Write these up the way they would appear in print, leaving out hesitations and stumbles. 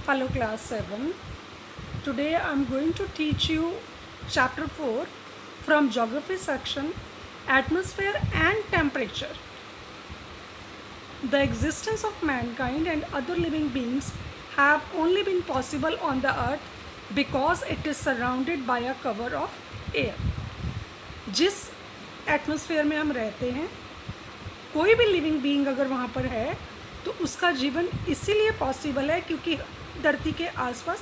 Hello class 7. Today I am going to teach you chapter 4 from geography section, atmosphere and temperature. The existence of mankind and other living beings have only been possible on the earth because it is surrounded by a cover of air. जिस atmosphere में हम रहते हैं, कोई भी living being अगर वहाँ पर है तो उसका जीवन इसीलिए पॉसिबल है क्योंकि धरती के आसपास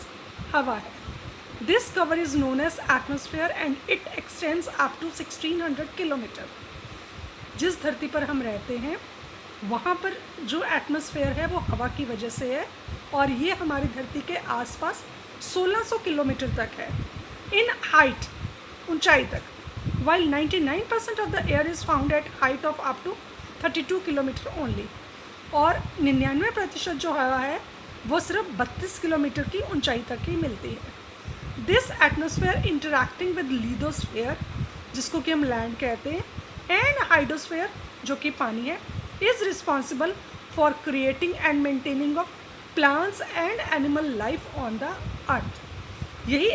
हवा है। This cover is known as atmosphere and it extends up to 1600 kilometre. जिस धरती पर हम रहते हैं वहाँ पर जो एटमॉस्फेयर है वो हवा की वजह से है और ये हमारी धरती के आसपास 1600 किलोमीटर तक है इन हाइट, ऊंचाई तक, while 99% of the air is found at height of up to 32 kilometre only. और 99% जो हवा है वो सिर्फ 32 किलोमीटर की ऊंचाई तक ही मिलती है। This atmosphere interacting with lithosphere, जिसको कि हम लैंड कहते हैं, एंड हाइड्रोस्फेयर, जो कि पानी है, is responsible for creating and maintaining of plants and animal life on the earth. यही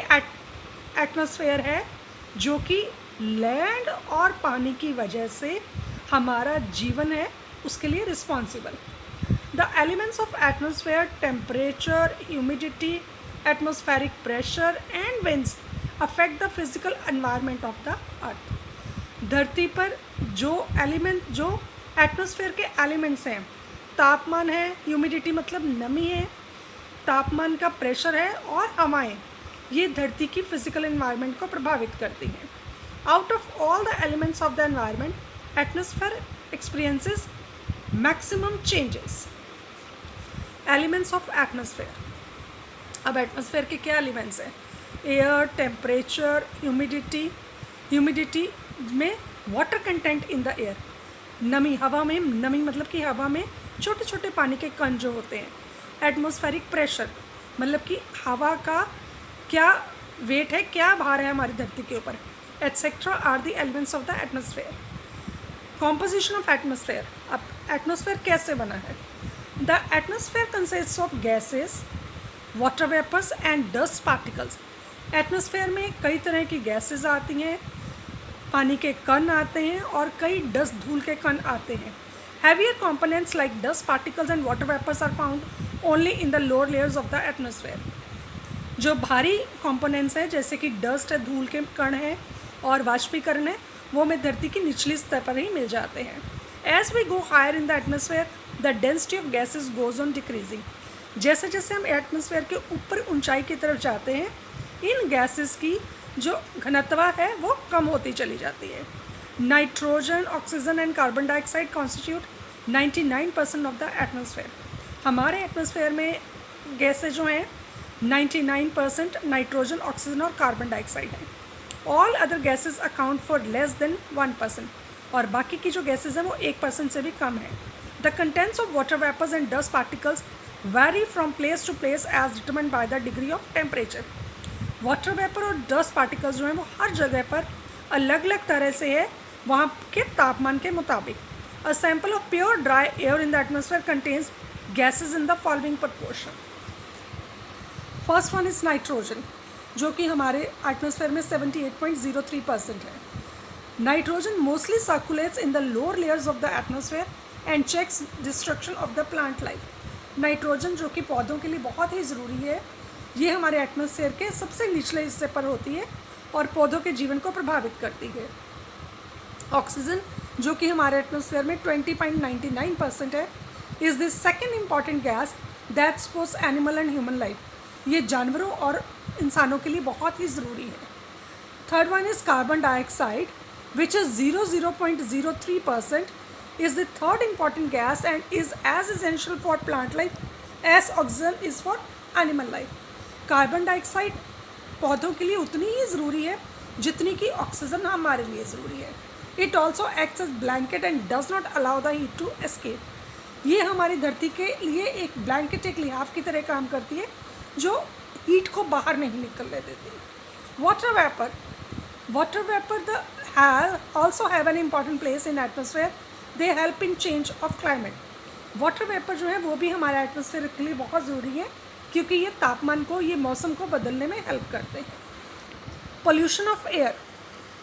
एटमॉस्फेयर है जो कि लैंड और पानी की वजह से हमारा जीवन है उसके लिए responsible. The elements of atmosphere, temperature, humidity, atmospheric pressure and winds affect the physical environment of the earth. धरती पर जो एटमॉस्फेयर के एलिमेंट्स हैं, तापमान है, ह्यूमिडिटी मतलब नमी है, तापमान का प्रेशर है और हवाएं, ये धरती की फिजिकल एनवायरनमेंट को प्रभावित करती हैं। Out of all the elements of the environment, atmosphere experiences maximum changes. Elements of atmosphere. अब एटमॉस्फेयर के क्या एलिमेंट्स हैं? एयर, टेम्परेचर, ह्यूमिडिटी में water content in the air, नमी, हवा में नमी मतलब कि हवा में छोटे छोटे पानी के कण जो होते हैं। एटमॉस्फेरिक प्रेशर मतलब कि हवा का क्या वेट है, क्या भार है हमारी धरती के ऊपर, etcetera are the elements of the atmosphere. Composition of atmosphere. अब एटमॉस्फेयर कैसे बना है? The atmosphere consists of gases, water vapours and dust particles. Atmosphere में कई तरह की गैसेस आती हैं, पानी के कण आते हैं और कई डस्ट, धूल के कण आते हैं। Heavier components like dust particles and water vapours are found only in the lower layers of the atmosphere. जो भारी कंपोनेंट्स हैं जैसे कि डस्ट है, धूल के कण हैं और वाष्पीकरण है, वो हमें धरती की निचली स्तर पर ही मिल जाते हैं। As we go higher in the atmosphere the density of gases goes on decreasing. जैसे जैसे हम एटमॉस्फेयर के ऊपर ऊंचाई की तरफ जाते हैं, इन गैसेस की जो घनत्व है वो कम होती चली जाती है। Nitrogen, oxygen and carbon dioxide constitute 99% of the atmosphere. हमारे एटमॉस्फेयर में गैसेज जो हैं 99% नाइट्रोजन, ऑक्सीजन और कार्बन डाइऑक्साइड है। All other gases account for less than 1%, और बाकी की जो गैसेज हैं वो 1% से भी कम है। The contents of water vapours and dust particles vary from place to place as determined by the degree of temperature. Water vapour और डस्ट पार्टिकल्स जो हैं वो हर जगह पर अलग अलग तरह से है वहाँ के तापमान के मुताबिक। A sample of pure dry air in the atmosphere contains gases in the following proportion. First one is nitrogen, जो कि हमारे एटमॉस्फेयर में 78.03% है। Nitrogen mostly circulates in the lower layers of the atmosphere and checks destruction of the plant life. Nitrogen जो कि पौधों के लिए बहुत ही ज़रूरी है, ये हमारे एटमॉस्फेयर के सबसे निचले हिस्से पर होती है और पौधों के जीवन को प्रभावित करती है। ऑक्सीजन जो कि हमारे एटमॉस्फेयर में 20.99% है, is the second important gas that supports animal and human life. ये जानवरों और इंसानों के लिए बहुत ही ज़रूरी है। Third one is carbon dioxide which is 0.03%, is the third important gas and is as essential for plant life as oxygen is for animal life. Carbon dioxide पौधों के लिए उतनी ही ज़रूरी है जितनी कि ऑक्सीजन हमारे लिए ज़रूरी है। It also acts as blanket and does not allow the heat to escape. ये हमारी धरती के लिए एक ब्लैंकेट, एक लिहाफ की तरह काम करती है जो हीट को बाहर नहीं निकलने देती। Water vapour also have an important place in atmosphere. They help in change of climate. Water vapour जो है वो भी हमारे एटमॉस्फेयर के लिए बहुत ज़रूरी है क्योंकि ये तापमान को, ये मौसम को बदलने में हेल्प करते हैं। Pollution of air,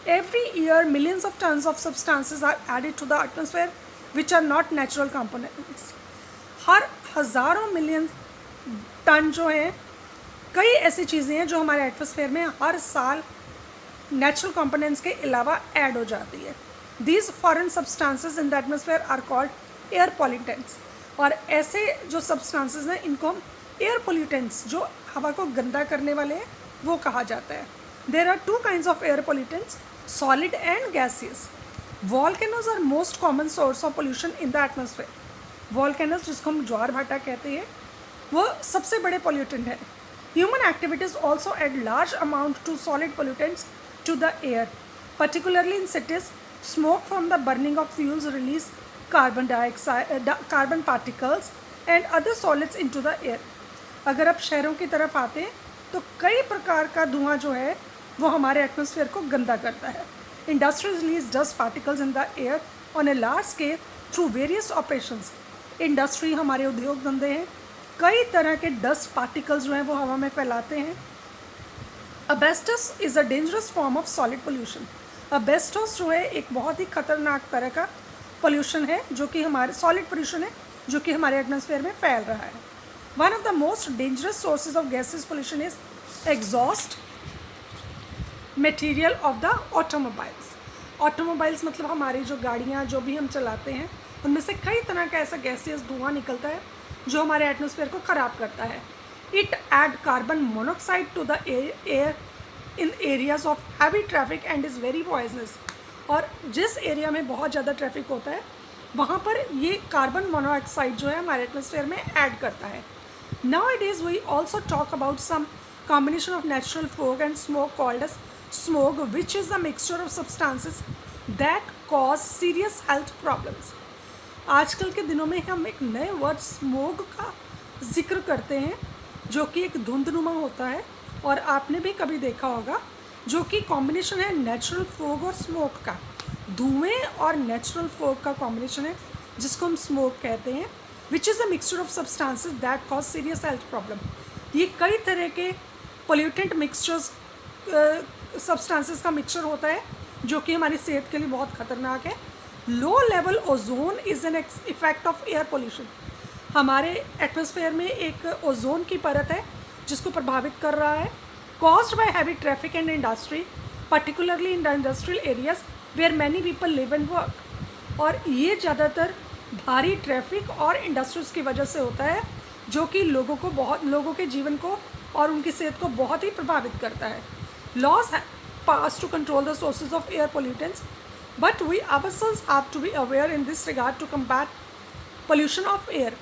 every year millions of tons of substances are added to the atmosphere which are not natural components. हर हज़ारों मिलियन टन जो है, कई ऐसी चीज़ें हैं जो हमारे एटमॉस्फेयर में हर साल नेचुरल कंपोनेंट्स के अलावा ऐड हो जाती है। These foreign substances in the atmosphere are called air pollutants. और ऐसे जो substances हैं इनको हम air pollutants, जो हवा को गंदा करने वाले हैं, वो कहा जाता है। There are two kinds of air pollutants, solid and gaseous. Volcanoes are most common source of pollution in the atmosphere. Volcanoes, जिसको हम ज्वार भाटा कहते हैं, वो सबसे बड़े pollutant है। Human activities also add large amount to solid pollutants to the air, particularly in cities. Smoke from the burning of fuels release carbon dioxide, carbon particles and other solids into the air. अगर आप शहरों की तरफ आते हैं तो कई प्रकार का धुआं जो है वो हमारे एटमॉस्फेयर को गंदा करता है। Industries release dust particles in the air on a large scale through various operations. Industry, हमारे उद्योग धंधे हैं, कई तरह के डस्ट पार्टिकल्स जो हैं वो हवा में फैलाते हैं। Asbestos is a dangerous form of solid pollution. Asbestos जो है एक बहुत ही खतरनाक तरह का पोल्यूशन है, जो कि हमारे सॉलिड पोल्यूशन है, जो कि हमारे एटमॉस्फेयर में फैल रहा है। One of the most dangerous sources of gases pollution is exhaust material of the automobiles. Automobiles मतलब हमारी जो गाड़ियाँ जो भी हम चलाते हैं, उनमें से कई तरह का ऐसा गैसियस धुआं निकलता है जो हमारे एटमॉस्फेयर को ख़राब करता है। It add carbon monoxide to the air in areas of heavy traffic and is very poisonous. और जिस एरिया में बहुत ज़्यादा ट्रैफिक होता है वहाँ पर ये कार्बन मोनोऑक्साइड जो है हमारे एटमॉस्फेयर में ऐड करता है। Nowadays we also talk about some combination of natural fog and smoke called as smog, which is a mixture of substances that cause serious health problems. आजकल के दिनों में हम एक नए वर्ड स्मोग का जिक्र करते हैं, जो कि एक धुंधनुमा होता है, और आपने भी कभी देखा होगा, जो कि कॉम्बिनेशन है नेचुरल फोग और स्मोक का। धुएं और नेचुरल फोग का कॉम्बिनेशन है जिसको हम स्मोक कहते हैं, which is a mixture of substances that cause serious health problem. ये कई तरह के पोल्यूटेंट मिक्सचर्स, सब्सटेंसेस का मिक्सचर होता है जो कि हमारी सेहत के लिए बहुत ख़तरनाक है। Low level ozone is an effect of air pollution. हमारे एटमॉस्फेयर में एक ओजोन की परत है जिसको प्रभावित कर रहा है, caused by heavy traffic and industry, particularly in the industrial areas where many people live and work. और ये ज़्यादातर भारी ट्रैफिक और इंडस्ट्रीज की वजह से होता है, जो कि लोगों के जीवन को और उनकी सेहत को बहुत ही प्रभावित करता है। Laws pass to control the sources of air pollutants, but we ourselves have to be aware in this regard to combat pollution of air.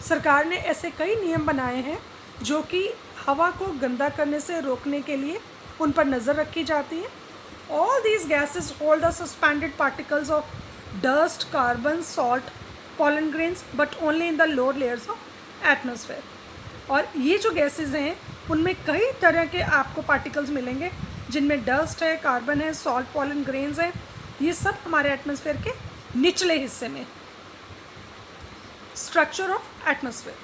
सरकार ने ऐसे कई नियम बनाए हैं जो कि हवा को गंदा करने से रोकने के लिए उन पर नज़र रखी जाती है। All these gases hold the suspended particles of dust, carbon, salt, pollen grains, but only in the lower layers of atmosphere. और ये जो गैसेज हैं उनमें कई तरह के आपको पार्टिकल्स मिलेंगे, जिनमें डस्ट है, कार्बन है, सॉल्ट, पॉलन ग्रेन्स है। ये सब हमारे एटमॉस्फेयर के निचले हिस्से में। Structure of atmosphere.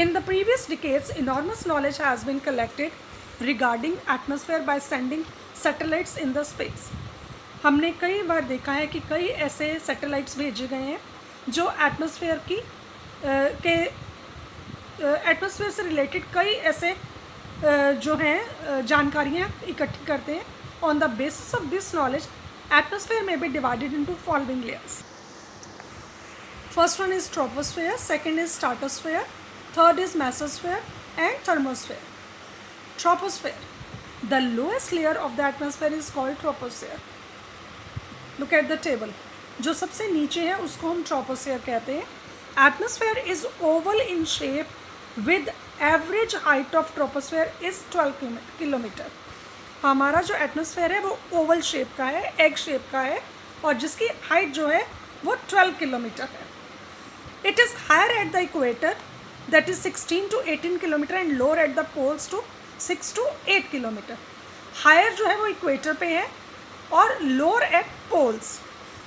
In the previous decades, enormous knowledge has been collected regarding atmosphere by sending satellites in the space. हमने कई बार देखा है कि कई ऐसे सैटेलाइट्स भेजे गए हैं जो एटमॉस्फेयर से रिलेटेड कई ऐसे जो हैं जानकारियाँ इकट्ठी करते हैं। On the basis of this knowledge, atmosphere में be divided into following layers. First one is troposphere, second is stratosphere, third is mesosphere and thermosphere. Troposphere, the lowest layer of the atmosphere is called troposphere. Look at the table, जो सबसे नीचे है उसको हम troposphere कहते हैं। Atmosphere is oval in shape with average height of troposphere is 12 kilometre. हमारा जो एटमॉस्फेयर है वो ओवल शेप का है, एग शेप का है, और जिसकी हाइट जो है वो 12 किलोमीटर है। It is higher at the equator, that is 16 to 18 kilometre, and lower at the poles to 6 to 8 kilometre. Higher जो है वो इक्वेटर पे है और lower at poles.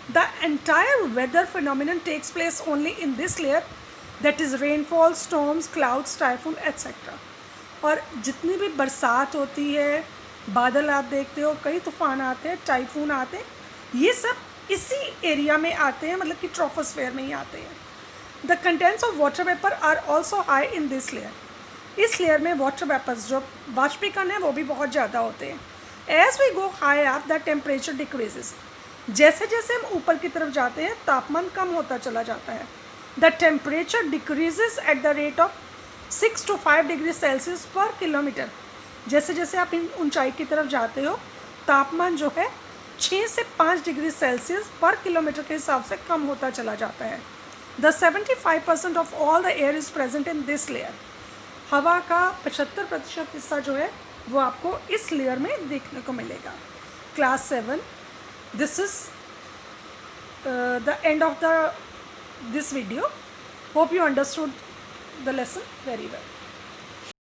The entire weather phenomenon takes place only in this layer, that is rainfall, storms, clouds, typhoon etcetera. और जितनी भी बरसात होती है, बादल आप देखते हो, कई तूफान आते हैं, टाइफून आते हैं, ये सब इसी एरिया में आते हैं, मतलब कि ट्रोपोस्फेयर में ही आते हैं। The contents of water vapour are also high in this layer. इस लेयर में वाटर वेपर्स जो वाष्पीकरण है वो भी बहुत ज़्यादा होते हैं। As we go high up the temperature decreases. जैसे जैसे हम ऊपर की तरफ जाते हैं तापमान कम होता चला जाता है। The temperature decreases at the rate of 6 to 5 degree Celsius पर किलोमीटर। जैसे जैसे आप इन ऊंचाई की तरफ जाते हो तापमान जो है 6 से 5 डिग्री सेल्सियस पर किलोमीटर के हिसाब से कम होता चला जाता है। The 75% of all the air is present in this layer. हवा का 75% हिस्सा जो है वो आपको इस लेयर में देखने को मिलेगा। Class 7, this is the end of this video. Hope you understood the lesson very well.